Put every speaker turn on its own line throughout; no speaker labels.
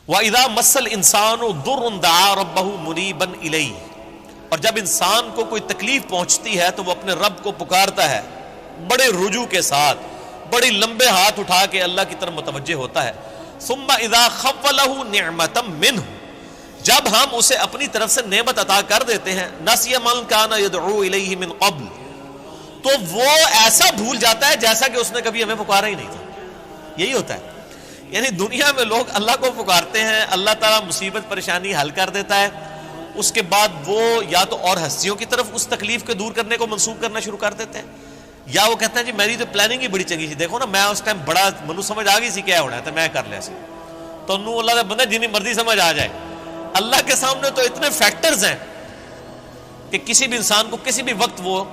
وَإِذَا مَسَّ الْإِنسَانُ ضُرٌّ دَعَا رَبَّهُ مُنِيبًا إِلَيْهِ، اور جب انسان کو کوئی تکلیف پہنچتی ہے تو وہ اپنے رب کو پکارتا ہے بڑے رجوع کے ساتھ، بڑی لمبے ہاتھ اٹھا کے اللہ کی طرف متوجہ ہوتا ہے۔ ثُمَّ إِذَا خَوَّلَهُ نِعْمَةً مِّنْهُ، جب ہم اسے اپنی طرف سے نعمت عطا کر دیتے ہیں، نَسِيَ مَن كَانَ يَدْعُو إِلَيْهِ مِن قَبْلُ، تو وہ ایسا بھول جاتا ہے جیسا کہ اس نے کبھی ہمیں پکارا ہی نہیں تھا۔ یہی ہوتا ہے، یعنی دنیا میں لوگ اللہ کو پکارتے ہیں، اللہ تعالیٰ مصیبت پریشانی حل کر دیتا ہے، اس کے بعد وہ یا تو اور ہستیوں کی طرف اس تکلیف کو دور کرنے کو منسوخ کرنا شروع کر دیتے ہیں، یا وہ کہتے ہیں جی میری تو پلاننگ ہی بڑی چنگی سی، دیکھو نا میں اس ٹائم بڑا منو سمجھ آ گئی سی کیا ہونا ہے تو میں کر لیا سی، تو انہوں اللہ کا بندہ جنی مرضی سمجھ آ جائے۔ اللہ کے سامنے تو اتنے فیکٹرز ہیں کہ کسی بھی انسان کو کسی بھی وقت وہ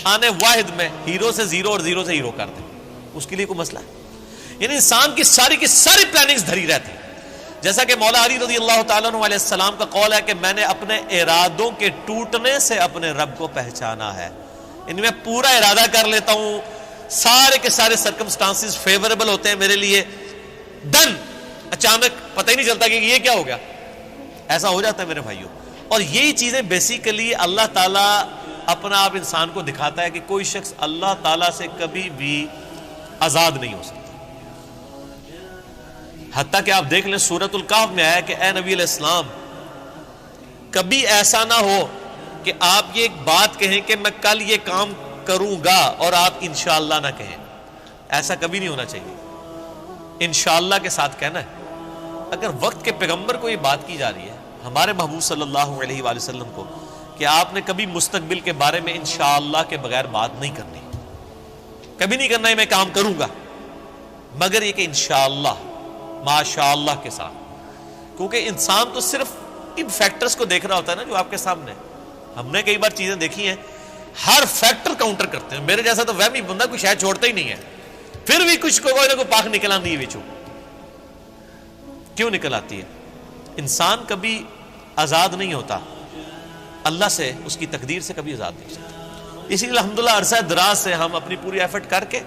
آنے واحد میں ہیرو سے زیرو اور زیرو سے ہیرو کر دے، اس کے لیے کوئی مسئلہ ہے؟ یعنی انسان کی ساری پلاننگز دھری رہتی ہیں، جیسا کہ مولا علی رضی اللہ تعالیٰ عنہ علیہ السلام کا قول ہے کہ میں نے اپنے ارادوں کے ٹوٹنے سے اپنے رب کو پہچانا ہے، یعنی میں پورا ارادہ کر لیتا ہوں، سارے کے سارے سرکمسٹانسز فیوریبل ہوتے ہیں میرے لیے، ڈن، اچانک پتہ ہی نہیں چلتا کہ یہ کیا ہو گیا، ایسا ہو جاتا ہے میرے بھائیوں۔ اور یہی چیزیں بیسیکلی اللہ تعالیٰ اپنا آپ انسان کو دکھاتا ہے کہ کوئی شخص اللہ تعالیٰ سے کبھی بھی آزاد نہیں ہو سکتا۔ حتیٰ کہ آپ دیکھ لیں سورۃ الکہف میں آیا کہ اے نبی علیہ السلام کبھی ایسا نہ ہو کہ آپ یہ ایک بات کہیں کہ میں کل یہ کام کروں گا اور آپ انشاءاللہ نہ کہیں، ایسا کبھی نہیں ہونا چاہیے، انشاءاللہ کے ساتھ کہنا ہے۔ اگر وقت کے پیغمبر کو یہ بات کی جا رہی ہے ہمارے محبوب صلی اللہ علیہ وآلہ وسلم کو کہ آپ نے کبھی مستقبل کے بارے میں انشاءاللہ کے بغیر بات نہیں کرنی، کبھی نہیں کرنا ہے میں کام کروں گا، مگر یہ کہ انشاءاللہ ماشاء اللہ کے ساتھ، کیونکہ انسان تو صرف ان فیکٹرز کو دیکھ رہا ہوتا ہے نا جو آپ کے سامنے۔ ہم نے کئی بار چیزیں دیکھی ہیں، ہر فیکٹر کاؤنٹر کرتے ہیں، میرے جیسا تو وہمی بندہ کوئی شاید چھوڑتا ہی نہیں ہے، پھر بھی کچھ کوئی نہ کوئی پاک نکل آتی ہے بچوں، کیوں نکل آتی ہے؟ انسان کبھی آزاد نہیں ہوتا اللہ سے، اس کی تقدیر سے کبھی آزاد نہیں ہوتا۔ اسی لیے الحمدللہ عرصہ دراز سے ہم اپنی پوری ایفرٹ کر کے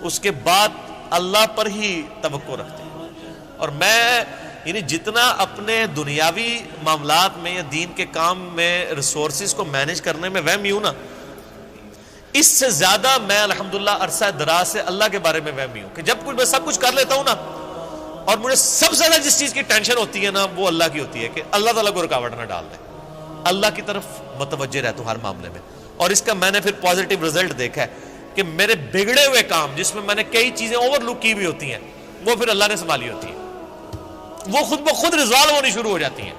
اس کے بعد اللہ پر ہی توقع رکھتے ہیں، اور میں یعنی جتنا اپنے دنیاوی معاملات میں یا دین کے کام میں ریسورسز کو مینیج کرنے میں وہمی ہوں نا، اس سے زیادہ میں الحمدللہ عرصہ دراز سے اللہ کے بارے میں وہمی ہوں کہ جب کچھ میں سب کچھ کر لیتا ہوں نا، اور مجھے سب سے زیادہ جس چیز کی ٹینشن ہوتی ہے نا وہ اللہ کی ہوتی ہے کہ اللہ تعالیٰ کو رکاوٹ نہ ڈال دے، اللہ کی طرف متوجہ رہتا ہوں ہر معاملے میں۔ اور اس کا میں نے پھر پازیٹیو رزلٹ دیکھا ہے کہ میرے بگڑے ہوئے کام جس میں میں نے کئی چیزیں اوور لک کی ہوئی ہوتی ہیں وہ پھر اللہ نے سنبھالی ہوتی ہیں، وہ خود بخود ریزالو ہونی شروع ہو جاتی ہیں،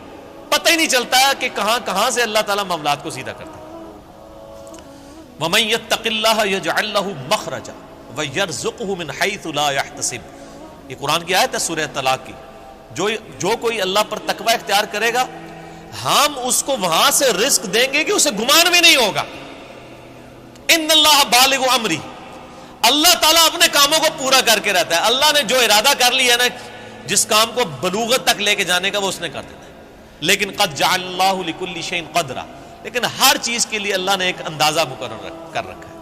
پتہ ہی نہیں چلتا کہ کہاں سے اللہ تعالیٰ معاملات کو سیدھا کرتا ہے۔ وَمَن يَتَّقِ اللَّهَ يَجْعَل لَّهُ مَخْرَجًا وَيَرْزُقْهُ مِنْ حَيْثُ لَا يَحْتَسِبُ، یہ قرآن کی آیت ہے سورہ طلاق کی، جو کوئی اللہ پر تقوی اختیار کرے گا ہم اس کو وہاں سے رزق دیں گے کہ اسے گمان بھی نہیں ہوگا۔ ان اللہ بالغ امری، اللہ تعالیٰ اپنے کاموں کو پورا کر کے رہتا ہے، اللہ نے جو ارادہ کر لیا نا جس کام کو بلوغت تک لے کے جانے کا وہ اس نے کر دیتا ہے، لیکن قد جعل اللہ لکل شیء قدرا، لیکن ہر چیز کے لیے اللہ نے ایک اندازہ مقرر کر رکھا ہے،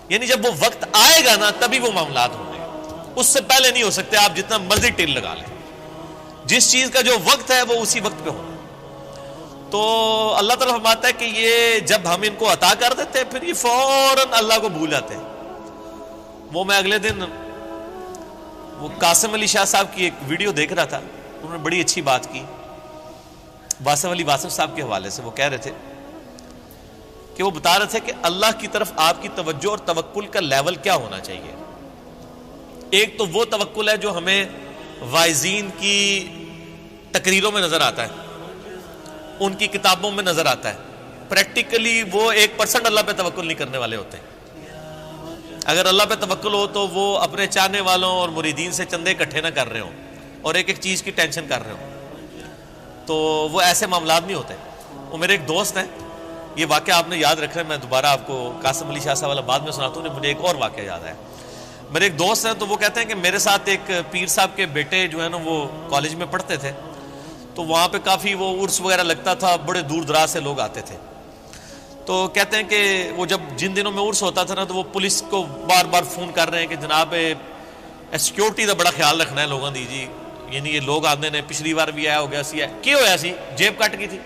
یعنی جب وہ وقت آئے گا نا تبھی وہ معاملات ہوں گے، اس سے پہلے نہیں ہو سکتے، آپ جتنا مرضی ٹل لگا لیں، جس چیز کا جو وقت ہے وہ اسی وقت پہ ہونا۔ تو اللہ تعالیٰ فرماتا ہے کہ یہ جب ہم ان کو عطا کر دیتے ہیں پھر یہ فوراً اللہ کو بھول جاتے ہیں۔ وہ میں اگلے دن وہ قاسم علی شاہ صاحب کی ایک ویڈیو دیکھ رہا تھا، انہوں نے بڑی اچھی بات کی واصف علی واصف صاحب کے حوالے سے۔ وہ کہہ رہے تھے کہ وہ بتا رہے تھے کہ اللہ کی طرف آپ کی توجہ اور توکل کا لیول کیا ہونا چاہیے۔ ایک تو وہ توکل ہے جو ہمیں واعظین کی تقریروں میں نظر آتا ہے، ان کی کتابوں میں نظر آتا ہے، پریکٹیکلی وہ 1% اللہ پہ توکل نہیں کرنے والے ہوتے ہیں۔ اگر اللہ پہ توکل ہو تو وہ اپنے چاہنے والوں اور مریدین سے چندے اکٹھے نہ کر رہے ہوں اور ایک ایک چیز کی ٹینشن کر رہے ہوں، تو وہ ایسے معاملات نہیں ہوتے۔ وہ میرے ایک دوست ہیں، یہ واقعہ آپ نے یاد رکھنا ہے، میں دوبارہ آپ کو قاسم علی شاہ صاحب والا بعد میں سناتا ہوں، مجھے ایک اور واقعہ یاد آیا۔ میرے ایک دوست ہیں تو وہ کہتے ہیں کہ میرے ساتھ ایک پیر صاحب کے بیٹے جو ہے نا وہ کالج میں پڑھتے تھے، تو وہاں پہ کافی وہ عرس وغیرہ لگتا تھا، بڑے دور دراز سے لوگ آتے تھے، تو کہتے ہیں کہ وہ جب جن دنوں میں عرس ہوتا تھا نا تو وہ پولیس کو بار بار فون کر رہے ہیں کہ جناب سیکیورٹی کا بڑا خیال رکھنا ہے لوگوں دی جی، یعنی یہ لوگ آدھے نے پچھلی بار بھی آیا ہو گیا سی ہے کی ہوا سی جیب کٹ گئی تھی.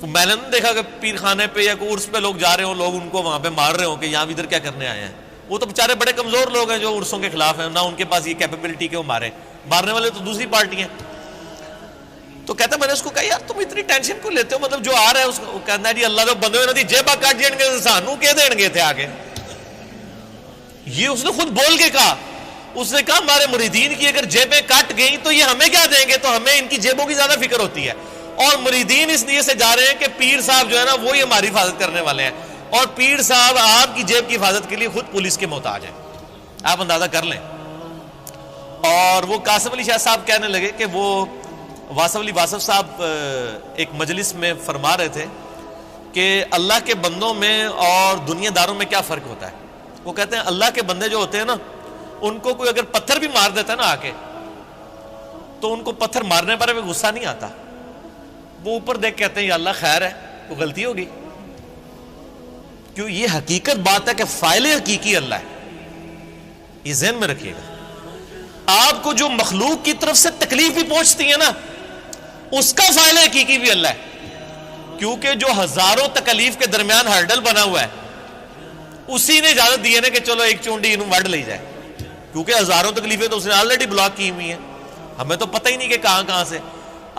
میں نے دیکھا کہ پیر خانے پہ یا کوئی عرس پہ لوگ جا رہے ہوں, لوگ ان کو وہاں پہ مار رہے ہوں کہ یہاں ادھر کیا کرنے آئے ہیں. وہ تو بیچارے بڑے کمزور لوگ ہیں جو عرسوں کے خلاف ہیں, نہ ان کے پاس یہ کیپیبلٹی کہ وہ مارنے والے تو دوسری پارٹی ہیں. تو کہتا میں نے اس کو کہا یار تم اتنی ٹینشن کو لیتے ہو, مطلب جو آ رہا ہے اس کو کہنا ہے جی اللہ تو بندے ہوئے جیبا کٹ جائیں گے سانو کہ دیں گے تھے آگے. یہ اس نے خود بول کے کہا, اس نے کہا ہمارے مریدین کی اگر جیبیں کٹ گئیں تو یہ ہمیں کیا دیں گے, تو ہمیں ان کی جیبوں کی زیادہ فکر ہوتی ہے. اور مریدین اس لیے سے جا رہے ہیں کہ پیر صاحب جو ہے نا وہی ہماری حفاظت کرنے والے ہیں, اور پیر صاحب آپ کی جیب کی حفاظت کے لیے خود پولیس کے محتاج ہیں. آپ اندازہ کر لیں. اور وہ قاسم علی شاہ صاحب کہنے لگے کہ وہ واصف علی واصف صاحب ایک مجلس میں فرما رہے تھے کہ اللہ کے بندوں میں اور دنیا داروں میں کیا فرق ہوتا ہے. وہ کہتے ہیں اللہ کے بندے جو ہوتے ہیں نا ان کو کوئی اگر پتھر بھی مار دیتا ہے نا آ کے, تو ان کو پتھر مارنے پر بھی غصہ نہیں آتا, وہ اوپر دیکھ کہتے ہیں یا اللہ خیر ہے, وہ غلطی ہوگی. کیوں, یہ حقیقت بات ہے کہ فاعل حقیقی اللہ ہے, یہ ذہن میں رکھیے گا. آپ کو جو مخلوق کی طرف سے تکلیف بھی پہنچتی ہے نا اس کا فاعل حقیقی بھی اللہ ہے, کیونکہ جو ہزاروں تکلیف کے درمیان ہرڈل بنا ہوا ہے اسی نے اجازت دی ہے نا کہ چلو ایک چونڈی انہوں وڈ لے جائے, کیونکہ ہزاروں تکلیفیں تو اس نے آلریڈی بلاک کی ہوئی ہیں, ہمیں تو پتہ ہی نہیں کہ کہاں کہاں سے.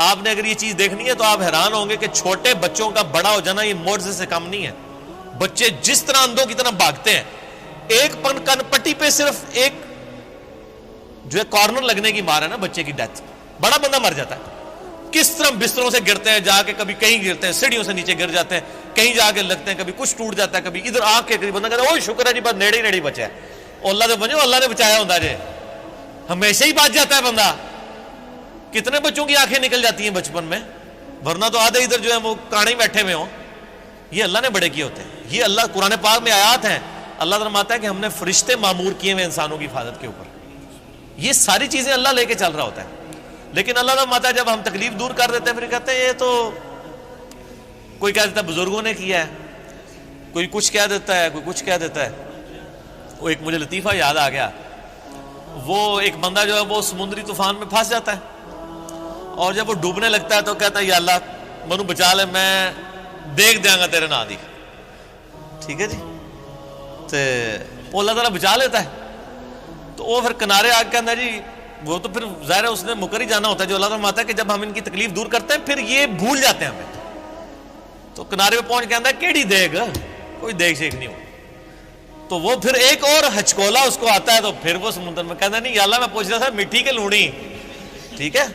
آپ نے اگر یہ چیز دیکھنی ہے تو آپ حیران ہوں گے کہ چھوٹے بچوں کا بڑا ہو جانا یہ معجزے سے کم نہیں ہے. بچے جس طرح اندھوں کی طرح بھاگتے ہیں, ایک کن پٹی پہ صرف ایک جو ہے کارنر لگنے کی مار ہے نا بچے کی ڈیتھ, بڑا بندہ مر جاتا ہے. کس طرح بستروں سے گرتے ہیں, جا کے کبھی کہیں گرتے ہیں, سیڑھیوں سے نیچے گر جاتے ہیں, کہیں جا کے لگتے ہیں, کبھی کچھ ٹوٹ جاتا ہے, کبھی ادھر آگ کے قریب بندہ کہتا ہے اوہ شکر ہے جی بس نیڑے ہی نیڑے بچا ہے, اللہ نے بنو اللہ نے بچایا ہوتا ہے, ہمیشہ ہی بچ جاتا ہے بندہ. کتنے بچوں کی آنکھیں نکل جاتی ہیں بچپن میں, ورنہ تو آدھے ادھر جو ہے وہ کاڑے بیٹھے ہوئے ہوں. یہ اللہ نے بڑے کیے ہوتے ہیں. یہ اللہ قرآن پاک میں آیات ہیں, اللہ فرماتا ہے کہ ہم نے فرشتے معمور کیے ہوئے انسانوں کی حفاظت کے اوپر. یہ ساری چیزیں اللہ لے کے چل رہا ہوتا ہے. لیکن اللہ فرماتا ہے جب ہم تکلیف دور کر دیتے ہیں پھر کہتے ہیں یہ تو کوئی کہہ دیتا ہے بزرگوں نے کیا ہے, کوئی کچھ کہہ دیتا ہے, کوئی کچھ کہہ دیتا ہے. وہ ایک مجھے لطیفہ یاد آ گیا, وہ ایک بندہ جو ہے وہ سمندری طوفان میں پھنس جاتا ہے, اور جب وہ ڈوبنے لگتا ہے تو کہتا ہے یا اللہ منو بچا لے, میں دیکھ دیا گا تیرے نا دی. ٹھیک ہے جی, تو وہ اللہ تعالیٰ بچا لیتا ہے. تو وہ پھر کنارے آ کے کہتا ہے جی وہ تو پھر ظاہر ہے اس نے مکر ہی جانا ہوتا ہے, جو اللہ تعالیٰ فرماتا ہے کہ جب ہم ان کی تکلیف دور کرتے ہیں پھر یہ بھول جاتے ہیں ہمیں. تو کنارے پہ پہنچ کے کہتا ہے کیڑی دیکھ, کوئی دیکھ شیک نہیں ہو. تو وہ پھر ایک اور ہچکولا اس کو آتا ہے, تو پھر وہ سمندر میں کہتا ہے نہیں یا اللہ میں پوچھ رہا تھا مٹی کے لوڑی, ٹھیک ہے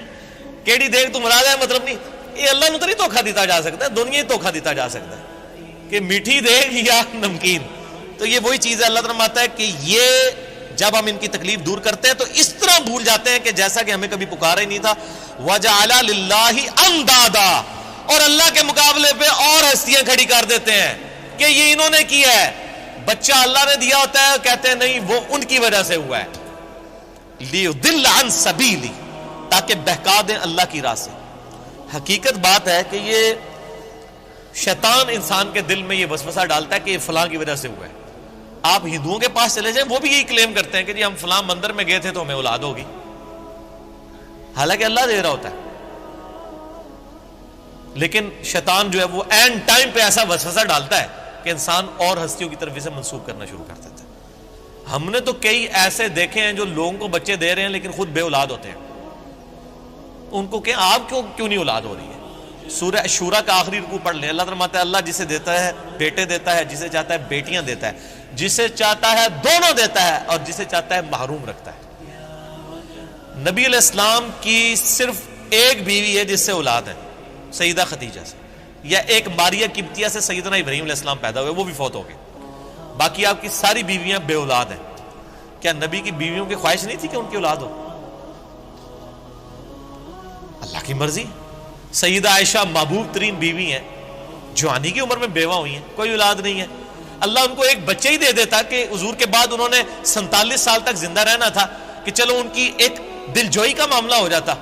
کیڑی دیکھ تم مراد ہے, مطلب نہیں یہ اللہ نے تو نہیں دھوکھا دیتا جا سکتا ہے, دنیا ہی دھوکھا دیتا جا سکتا ہے کہ میٹھی دیکھ یا نمکین. تو یہ وہی چیز ہے, اللہ تعالیٰ فرماتا ہے کہ یہ جب ہم ان کی تکلیف دور کرتے ہیں تو اس طرح بھول جاتے ہیں کہ جیسا کہ ہمیں کبھی پکارا ہی نہیں تھا. وَجَعَلَ لِلَّهِ أَنْدَادًا, اور اللہ کے مقابلے پہ اور ہستیاں کھڑی کر دیتے ہیں کہ یہ انہوں نے کیا ہے. بچہ اللہ نے دیا ہوتا ہے, کہتے ہیں نہیں وہ ان کی وجہ سے ہوا ہے. لِيُضِلَّ عَنْ سَبِيلِ, تاکہ بہکا دیں اللہ کی راہ سے. حقیقت بات ہے کہ یہ شیطان انسان کے دل میں یہ وسوسہ ڈالتا ہے کہ یہ فلاں کی وجہ سے ہوا ہے. آپ ہندوؤں کے پاس چلے جائیں, وہ بھی یہی کلیم کرتے ہیں کہ جی ہم فلاں مندر میں گئے تھے تو ہمیں اولاد ہوگی, حالانکہ اللہ دے رہا ہوتا ہے. لیکن شیطان جو ہے وہ اینڈ ٹائم پہ ایسا وسوسہ ڈالتا ہے کہ انسان اور ہستیوں کی طرف اسے منسوخ کرنا شروع کر دیتا ہے. ہم نے تو کئی ایسے دیکھے ہیں جو لوگوں کو بچے دے رہے ہیں لیکن خود بے اولاد ہوتے ہیں. ان کو کہ آپ کیوں نہیں اولاد ہو رہی ہے. سورہ شورا کا آخری رکوع پڑھ لیں, اللہ فرماتا ہے اللہ جسے دیتا ہے بیٹے دیتا ہے, جسے چاہتا ہے بیٹیاں دیتا ہے, جسے چاہتا ہے دونوں دیتا ہے, اور جسے چاہتا ہے محروم رکھتا ہے. نبی علیہ السلام کی صرف ایک بیوی ہے جس سے اولاد ہے, سیدہ خدیجہ سے, یا ایک ماریہ قبطیہ سے سیدنا ابراہیم علیہ السلام پیدا ہوئے, وہ بھی فوت ہو گئے. باقی آپ کی ساری بیویاں بے اولاد ہیں. کیا نبی کی بیویوں کی خواہش نہیں تھی کہ ان کی اولاد ہو؟ اللہ کی مرضی. سیدہ عائشہ محبوب ترین بیوی ہیں, جوانی کی عمر میں بیوہ ہوئی ہیں, کوئی اولاد نہیں ہے. اللہ ان کو ایک بچے ہی دے دیتا کہ حضور کے بعد انہوں نے 47 سال تک زندہ رہنا تھا, کہ چلو ان کی ایک دل جوئی کا معاملہ ہو جاتا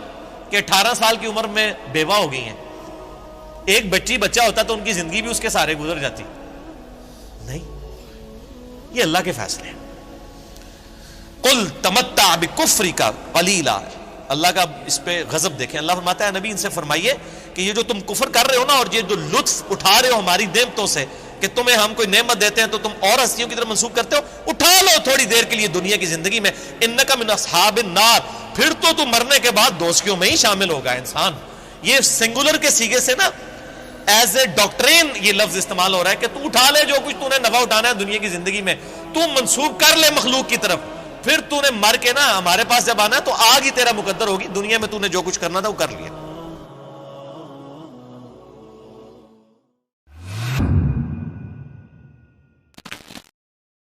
کہ 18 سال کی عمر میں بیوہ ہو گئی ہیں. ایک بچہ ہوتا تو ان کی زندگی بھی اس کے سارے گزر جاتی. نہیں, یہ اللہ کے فیصلے ہیں. قل تمتع بکفرک قلیلا, اللہ کا اس پہ غضب دیکھیں. اللہ فرماتا ہے نبی ان سے فرمائیے کہ یہ جو تم کفر کر رہے ہو نا اور یہ جو لطف اٹھا رہے ہو ہماری نعمتوں سے کہ تمہیں ہم کوئی نعمت دیتے ہیں تو تم اور ہستیوں کی طرف منسوب کرتے ہو, اٹھا لو تھوڑی دیر کے لیے دنیا کی زندگی میں, انک من اصحاب النار, پھر تو تم مرنے کے بعد دوزخیوں میں ہی شامل ہوگا انسان. یہ سنگولر کے سیغے سے نا ایز اے ڈاکٹرین یہ لفظ استعمال ہو رہا ہے کہ تو اٹھا لے جو کچھ تو نے نفع اٹھانا ہے دنیا کی زندگی میں, تو منسوب کر لے مخلوق کی طرف, پھر تو نے مر کے نا ہمارے پاس جب آنا ہے تو آگ ہی تیرا مقدر ہوگی, دنیا میں تو نے جو کچھ کرنا تھا وہ کر لیا.